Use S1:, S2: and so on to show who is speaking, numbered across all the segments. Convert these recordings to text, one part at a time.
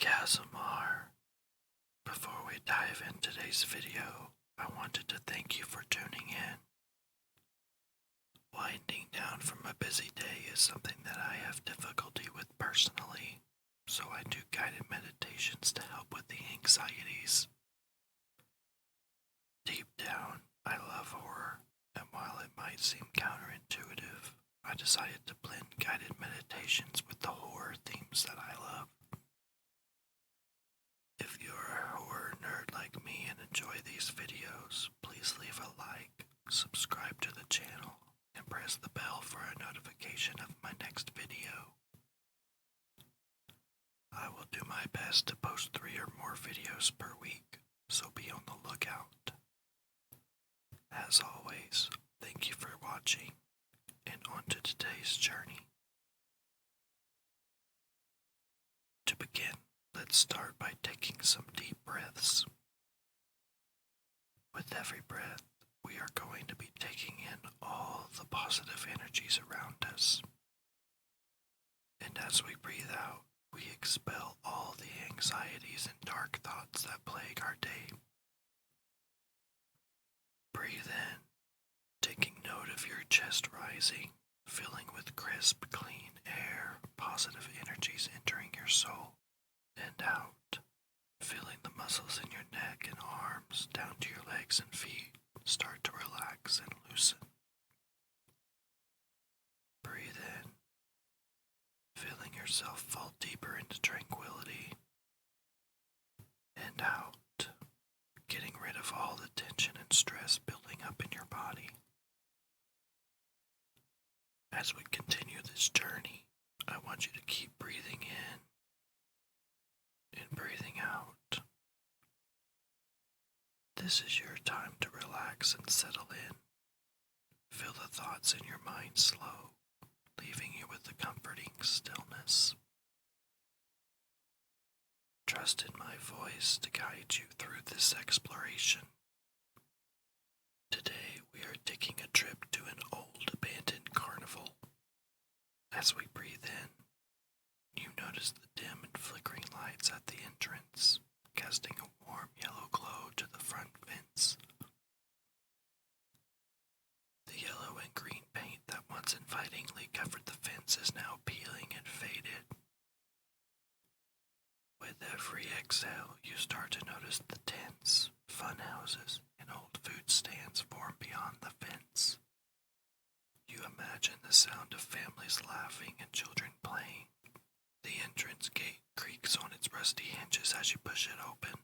S1: ASMR. Before we dive in today's video, I wanted to thank you for tuning in. Winding down from a busy day is something that I have difficulty with personally, so I do guided meditations to help with the anxieties. Deep down, I love horror, and while it might seem counterintuitive, I decided to blend guided meditations with the horror themes that I love. If you're a horror nerd like me and enjoy these videos, please leave a like, subscribe to the channel, and press the bell for a notification of my next video. I will do my best to post 3 or more videos per week, so be on the lookout. As always, thank you for watching, and on to today's journey. To begin, let's start by taking some deep breaths. With every breath, we are going to be taking in all the positive energies around us. And as we breathe out, we expel all the anxieties and dark thoughts that plague our day. Breathe in, taking note of your chest rising, filling with crisp, clean air, positive energies entering your soul. And out, feeling the muscles in your neck and arms down to your legs and feet start to relax and loosen. Breathe in, feeling yourself fall deeper into tranquility. And out, getting rid of all the tension and stress building up in your body. As we continue this journey, I want you to keep breathing in and breathing out. This is your time to relax and settle in. Feel the thoughts in your mind slow, leaving you with the comforting stillness. Trust in my voice to guide you through this exploration. Today we are taking a trip to an old abandoned carnival. As we breathe in, you notice the dim and flickering lights at the entrance, casting a warm yellow glow to the front fence. The yellow and green paint that once invitingly covered the fence is now peeling and faded. With every exhale, you start to notice the tents, fun houses, and old food stands form beyond the fence. You imagine the sound of families laughing and children playing. The entrance gate creaks on its rusty hinges as you push it open.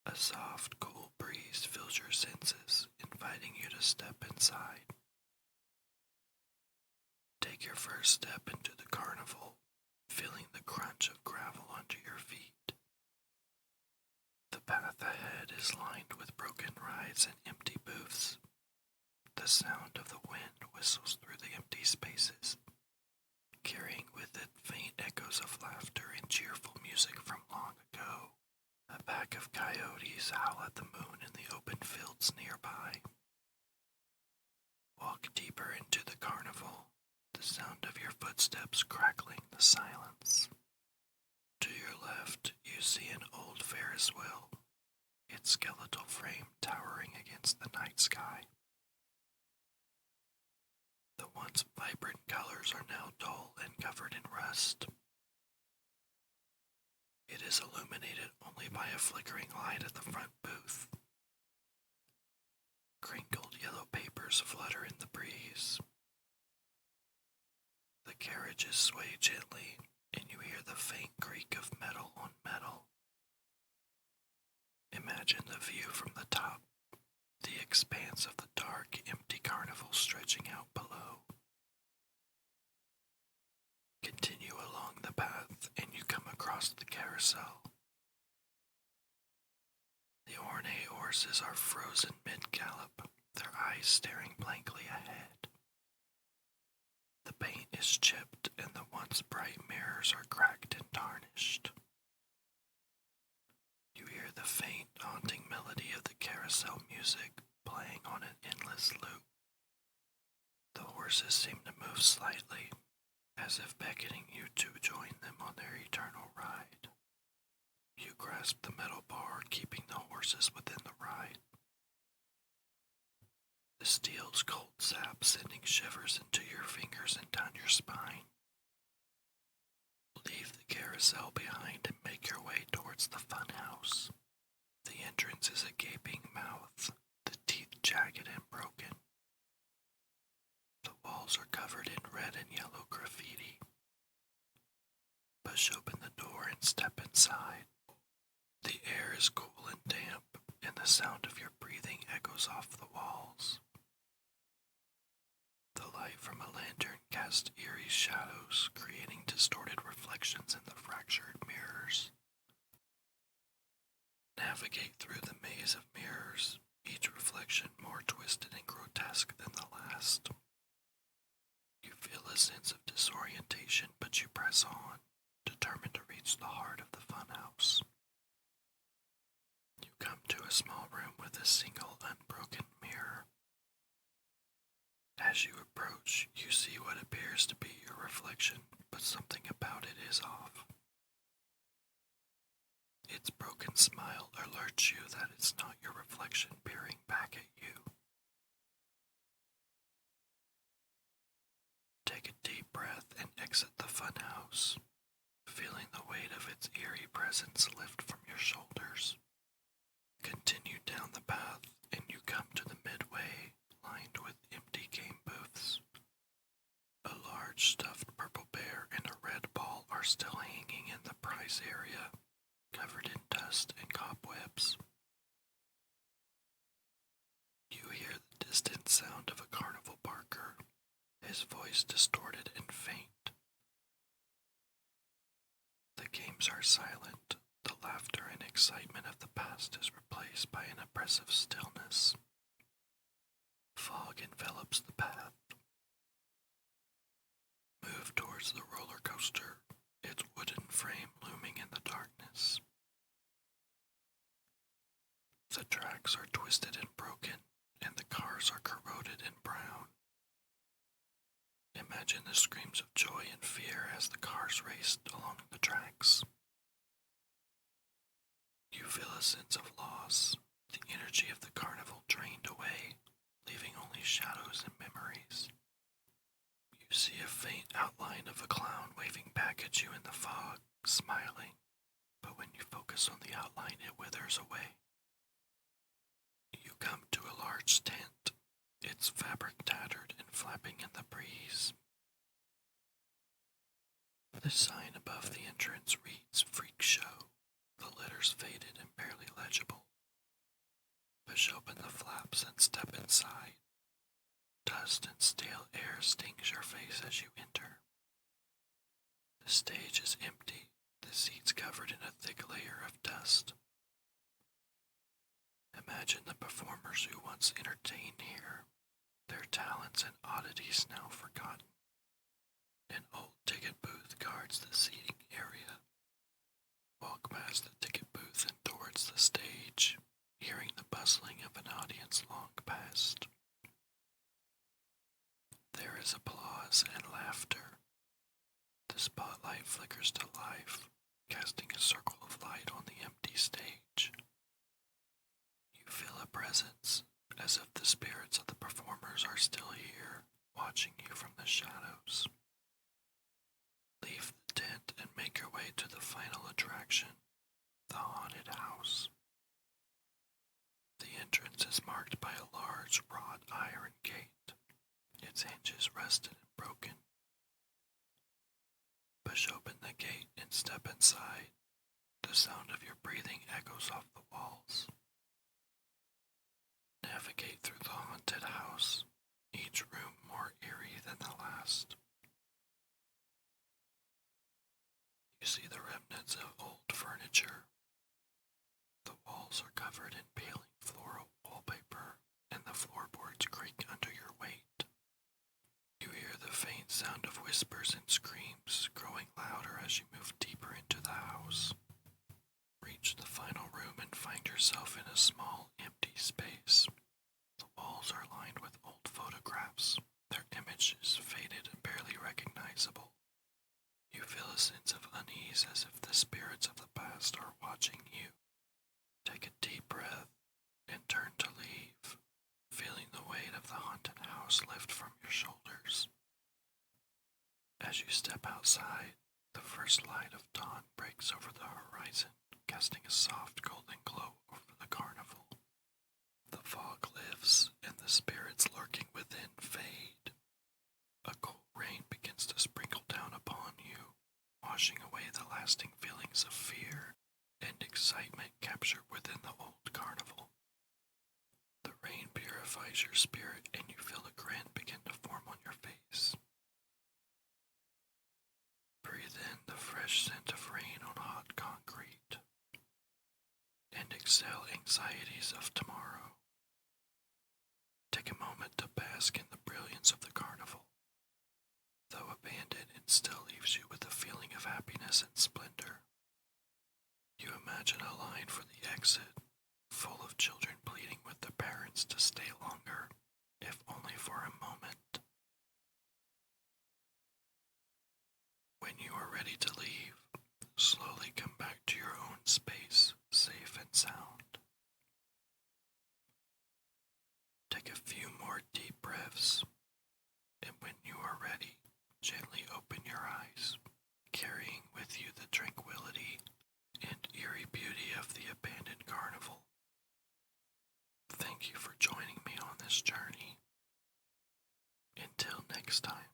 S1: A soft, cool breeze fills your senses, inviting you to step inside. Take your first step into the carnival, feeling the crunch of gravel under your feet. The path ahead is lined with broken rides and empty booths. The sound of the wind whistles through the empty spaces, carrying with it faint echoes of laughter and cheerful music from long ago. A pack of coyotes howl at the moon in the open fields nearby. Walk deeper into the carnival, the sound of your footsteps crackling the silence. To your left, you see an old Ferris wheel, its skeletal frame towering against the night sky. The once vibrant colors are now dull and covered in rust. It is illuminated only by a flickering light at the front booth. Crinkled yellow papers flutter in the breeze. The carriages sway gently, and you hear the faint creak of metal on metal. Imagine the view from the top, the expanse of the dark, empty carnival stretching out below. Continue along the path and you come across the carousel. The ornate horses are frozen mid-gallop, their eyes staring blankly ahead. The paint is chipped and the once bright mirrors are cracked and tarnished. You hear the faint, haunting melody of the carousel music playing on an endless loop. The horses seem to move slightly, as if beckoning you to join them on their eternal ride. You grasp the metal bar, keeping the horses within the ride. The steel's cold sap sending shivers into your fingers and down your spine. Leave the carousel behind and make your way towards the fun house. The entrance is a gaping mouth, the teeth jagged and broken. The walls are covered in red and yellow graffiti. Push open the door and step inside. The air is cool and damp, and the sound of your breathing echoes off the walls. The light from a lantern casts eerie shadows, creating distorted reflections in the fractured mirrors. Navigate through the maze of mirrors, each reflection more twisted and grotesque than the last. You feel a sense of disorientation, but you press on, determined to reach the heart of the funhouse. You come to a small room with a single unbroken mirror. As you approach, you see what appears to be your reflection, but something about it is off. Its broken smile alerts you that it's not your reflection peering back at you. Take a deep breath and exit the funhouse, feeling the weight of its eerie presence lift from your shoulders. Continue down the path and you come to the midway, lined with empty game booths. A large stuffed purple bear and a red ball are still hanging in the prize area, covered in dust and cobwebs. You hear the distant sound of a carnival barker, his voice distorted and faint. The games are silent. The laughter and excitement of the past is replaced by an oppressive stillness. Fog envelops the path. Move towards the roller coaster, its wooden frame looming in the darkness. The tracks are twisted and broken, and the cars are corroded and brown. Imagine the screams of joy and fear as the cars raced along the tracks. You feel a sense of loss, the energy of the carnival drained away, leaving only shadows and memories. You see a faint outline of a clown waving back at you in the fog, smiling, but when you focus on the outline, it withers away. You come to a large tent, its fabric tattered and flapping in the breeze. The sign above the entrance reads Freak Show. The letters faded and barely legible. Push open the flaps and step inside. Dust and stale air stings your face as you enter. The stage is empty, the seats covered in a thick layer of dust. Imagine the performers who once entertained here, their talents and oddities now forgotten. An old ticket booth guards the seating area. Walk past the ticket booth and towards the stage, hearing the bustling of an audience long past. There is applause and laughter. The spotlight flickers to life, casting a circle of light on the empty stage. You feel a presence, as if the spirits of the performers are still here, watching you from the shadows. Leave the tent and make your way to the final attraction, the haunted house. The entrance is marked by a large wrought iron gate, its hinges rusted and broken. Push open the gate and step inside. The sound of your breathing echoes off the walls. Navigate through the haunted house, each room more eerie than the last. You see the remnants of old furniture. The walls are covered in peeling floral wallpaper, and the floorboards creak under your weight. You hear the faint sound of whispers and screams, growing louder as you move deeper into the house. Reach the final room and find yourself in a small, empty space. The walls are lined with old photographs, their images faded and barely recognizable. You feel a sense of unease as if the spirits of the past are watching you. Take a deep breath and turn to leave, feeling the weight of the haunted house lift from your shoulders. As you step outside, the first light of dawn breaks over the horizon, casting a soft golden glow over the carnival. The fog lifts, and the spirits lurking within fade. A cool rain begins to sprinkle down upon you, washing away the lasting feelings of fear and excitement captured within the old carnival. The rain purifies your spirit, and you feel a grin begin to form on your face. Breathe in the fresh scent of rain on hot concrete, and exhale anxieties of tomorrow. Take a moment to bask in the brilliance of the carnival. Though abandoned, it still leaves you with a feeling of happiness and splendor. You imagine a line for the exit, full of children pleading with their parents to stay longer, if only for a moment. When you are ready to leave, slowly come back to your own space, safe and sound. Take a few more deep breaths, and when you are ready, gently open your eyes, carrying with you the tranquility and eerie beauty of the abandoned carnival. Thank you for joining me on this journey. Until next time.